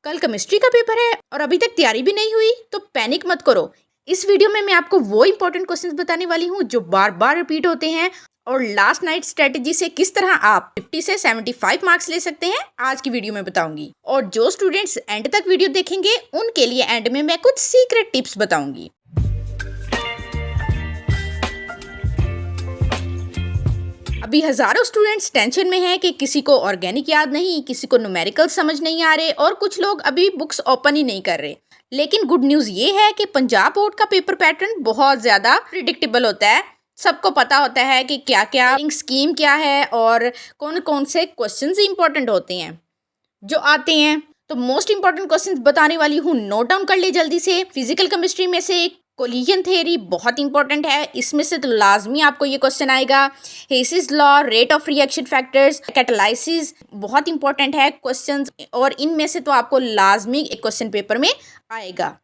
कल केमिस्ट्री का पेपर है और अभी तक तैयारी भी नहीं हुई तो पैनिक मत करो। इस वीडियो में मैं आपको वो इंपॉर्टेंट क्वेश्चंस बताने वाली हूँ जो बार बार रिपीट होते हैं और लास्ट नाइट स्ट्रेटेजी से किस तरह आप 50 से 75 मार्क्स ले सकते हैं आज की वीडियो में बताऊंगी। और जो स्टूडेंट्स एंड तक वीडियो देखेंगे उनके लिए एंड में मैं कुछ सीक्रेट टिप्स बताऊंगी। अभी हजारों स्टूडेंट्स टेंशन में हैं कि किसी को ऑर्गेनिक याद नहीं, किसी को न्यूमेरिकल समझ नहीं आ रहे और कुछ लोग अभी बुक्स ओपन ही नहीं कर रहे। लेकिन गुड न्यूज़ ये है कि पंजाब बोर्ड का पेपर पैटर्न बहुत ज़्यादा प्रिडिक्टेबल होता है। सबको पता होता है कि क्या क्या स्कीम क्या है और कौन कौन से क्वेश्चंस इंपॉर्टेंट होते हैं जो आते हैं। तो मोस्ट इंपॉर्टेंट क्वेश्चंस बताने वाली हूँ, नोट डाउन कर ले जल्दी से। फिजिकल केमिस्ट्री में से कोलिजन थ्योरी बहुत इंपॉर्टेंट है, इसमें से तो लाजमी आपको ये क्वेश्चन आएगा। Hess's law, rate of reaction factors, catalysis बहुत इंपॉर्टेंट है क्वेश्चंस और इनमें से तो आपको लाजमी एक क्वेश्चन पेपर में आएगा।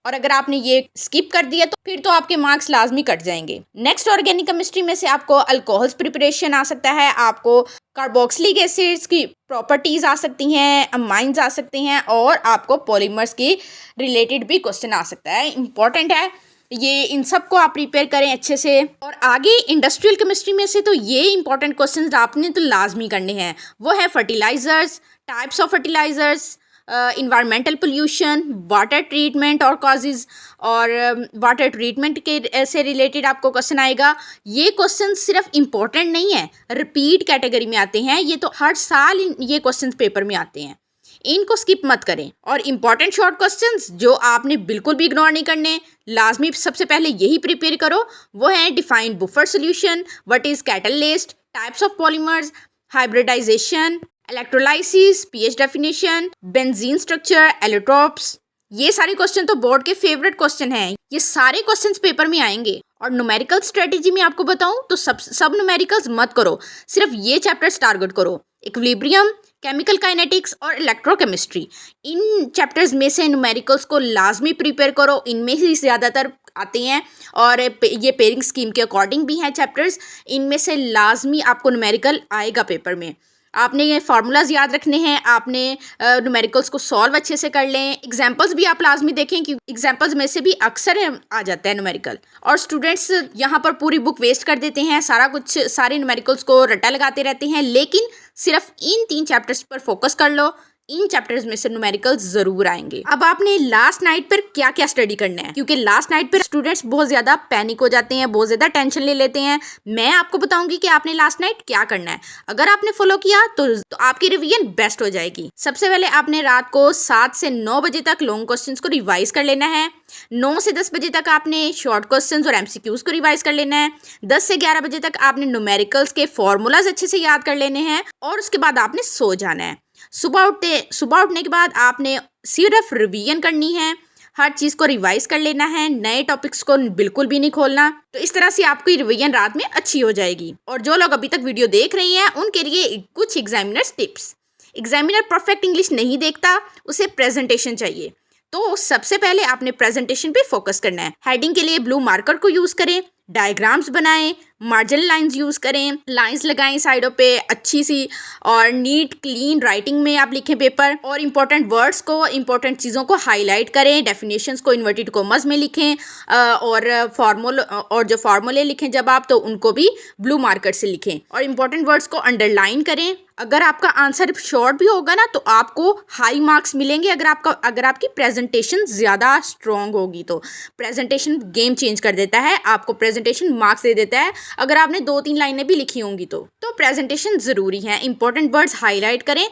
और अगर आपने ये स्किप कर दिया तो फिर तो आपके मार्क्स लाजमी कट जाएंगे। नेक्स्ट ऑर्गेनिक केमिस्ट्री में से आपको अल्कोहल्स प्रिपरेशन आ सकता है, आपको कार्बोक्सिलिक एसिड्स की प्रॉपर्टीज आ सकती हैं, अमाइंस आ सकते हैं और आपको पॉलीमर्स के रिलेटेड भी क्वेश्चन आ सकता है। इंपॉर्टेंट है ये, इन सब को आप प्रिपेयर करें अच्छे से। और आगे इंडस्ट्रियल केमिस्ट्री में से तो ये इंपॉर्टेंट क्वेश्चन आपने तो लाजमी करने हैं, वो है fertilizers, types of fertilizers, environmental pollution, water treatment और कॉजेज और वाटर ट्रीटमेंट के से रिलेटेड आपको क्वेश्चन आएगा। ये क्वेश्चन सिर्फ इम्पोर्टेंट नहीं है, रिपीट कैटेगरी में आते हैं, ये तो हर साल ये क्वेश्चन पेपर में आते हैं, इनको स्किप मत करें। और इम्पॉर्टेंट शॉर्ट क्वेश्चंस जो आपने बिल्कुल भी इग्नोर नहीं करने, लाजमी सबसे पहले यही प्रिपेयर करो, वो है define buffer solution, what is catalyst, types of polymers, hybridization, electrolysis, pH definition, benzene structure, allotropes. ये सारे क्वेश्चन तो बोर्ड के फेवरेट क्वेश्चन हैं, ये सारे क्वेश्चंस पेपर में आएंगे। और न्यूमेरिकल स्ट्रेटेजी में आपको बताऊं तो सब न्यूमेरिकल्स मत करो, सिर्फ ये चैप्टर्स टारगेट करो, इक्विलिब्रियम, केमिकल काइनेटिक्स और इलेक्ट्रोकेमिस्ट्री। इन चैप्टर्स में से न्यूमेरिकल्स को लाजमी प्रिपेयर करो, इनमें ही ज़्यादातर आते हैं और ये पेयरिंग स्कीम के अकॉर्डिंग भी हैं चैप्टर्स, इनमें से लाजमी आपको न्यूमेरिकल आएगा पेपर में। आपने ये फार्मूलाज याद रखने हैं, आपने न्यूमेरिकल्स को सॉल्व अच्छे से कर लें, एग्जांपल्स भी आप लाजमी देखें क्योंकि एग्जांपल्स में से भी अक्सर आ जाता है न्यूमेरिकल। और स्टूडेंट्स यहाँ पर पूरी बुक वेस्ट कर देते हैं, सारा कुछ सारे न्यूमेरिकल्स को रट्टा लगाते रहते हैं, लेकिन सिर्फ इन 3 चैप्टर्स पर फोकस कर लो, इन चैप्टर्स में से न्यूमेरिकल्स जरूर आएंगे। अब आपने लास्ट नाइट पर क्या क्या स्टडी करना है, क्योंकि लास्ट नाइट पर स्टूडेंट्स बहुत ज्यादा पैनिक हो जाते हैं, बहुत ज्यादा टेंशन ले लेते हैं। मैं आपको बताऊंगी कि आपने लास्ट नाइट क्या करना है। अगर आपने फॉलो किया तो आपकी रिवीजन बेस्ट हो जाएगी। सबसे पहले आपने रात को 7 से 9 बजे तक लॉन्ग क्वेश्चंस को रिवाइज कर लेना है। 9 से 10 बजे तक आपने शॉर्ट क्वेश्चंस और एमसीक्यूज को रिवाइज कर लेना है। 10 से 11 बजे तक आपने न्यूमेरिकल्स के फॉर्मूलाज अच्छे से याद कर लेने हैं और उसके बाद आपने सो जाना है। सुबह उठने के बाद आपने सिर्फ रिवीजन करनी है, हर चीज़ को रिवाइज कर लेना है, नए टॉपिक्स को बिल्कुल भी नहीं खोलना। तो इस तरह से आपकी रिवीजन रात में अच्छी हो जाएगी। और जो लोग अभी तक वीडियो देख रहे हैं उनके लिए कुछ examiners tips. Examiner perfect English नहीं देखता, उसे प्रेजेंटेशन चाहिए, तो सबसे पहले आपने प्रेजेंटेशन पे फोकस करना है। हेडिंग के लिए ब्लू मार्कर को यूज़ करें, डायग्राम्स बनाएं, मार्जिन लाइंस यूज़ करें, लाइंस लगाएं साइडों पे अच्छी सी और नीट क्लीन राइटिंग में आप लिखें पेपर। और इम्पोर्टेंट वर्ड्स को, इम्पोर्टेंट चीज़ों को हाईलाइट करें, डेफिनेशंस को इन्वर्टेड कॉमर्स में लिखें और जो फार्मूले लिखें जब आप, तो उनको भी ब्लू मार्कर से लिखें और इम्पोर्टेंट वर्ड्स को अंडरलाइन करें। अगर आपका आंसर शॉर्ट भी होगा ना तो आपको हाई मार्क्स मिलेंगे अगर आपकी प्रेजेंटेशन ज़्यादा स्ट्रॉन्ग होगी। तो प्रेजेंटेशन गेम चेंज कर देता है, आपको प्रेजेंटेशन मार्क्स दे देता है अगर आपने 2-3 लाइनें भी लिखी होंगी तो प्रेजेंटेशन ज़रूरी है। इंपॉर्टेंट वर्ड्स हाईलाइट करें,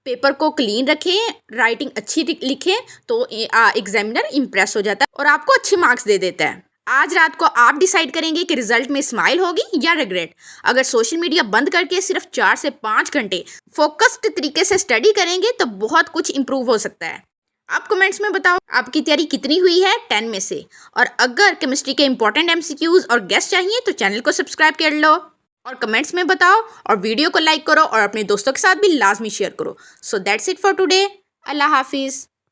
पेपर को क्लीन रखें, राइटिंग अच्छी लिखें तो एग्जामिनर इम्प्रेस हो जाता है और आपको अच्छे मार्क्स दे देता है। आज रात को आप डिसाइड करेंगे कि रिजल्ट में स्माइल होगी या रिग्रेट। अगर सोशल मीडिया बंद करके सिर्फ 4 से 5 घंटे फोकस्ड तरीके से स्टडी करेंगे तो बहुत कुछ इंप्रूव हो सकता है। आप कमेंट्स में बताओ आपकी तैयारी कितनी हुई है 10 में से। और अगर केमिस्ट्री के इंपॉर्टेंट एमसीक्यूज और गेस्ट चाहिए तो चैनल को सब्सक्राइब कर लो और कमेंट्स में बताओ और वीडियो को लाइक करो और अपने दोस्तों के साथ भी लाजमी शेयर करो। So that's it for today. अल्लाह हाफिज़।